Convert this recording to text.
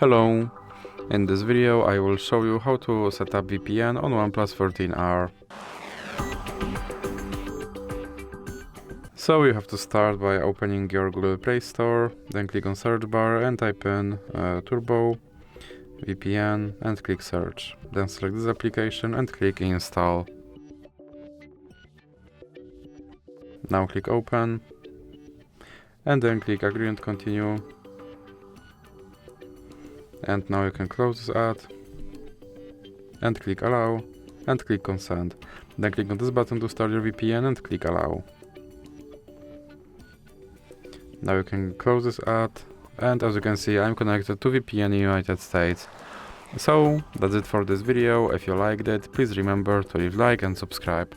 Hello! In this video I will show you how to set up VPN on OnePlus 13R. So you have to start by opening your Google Play Store, then click on search bar and type in Turbo VPN and click search. Then select this application and click install. Now click open and then click agree and continue. And now you can close this ad and click allow and click consent. Then click on this button to start your VPN and click allow. Now you can close this ad, and as you can see I'm connected to VPN in United States. So that's it for this video. If you liked it, please remember to leave like and subscribe.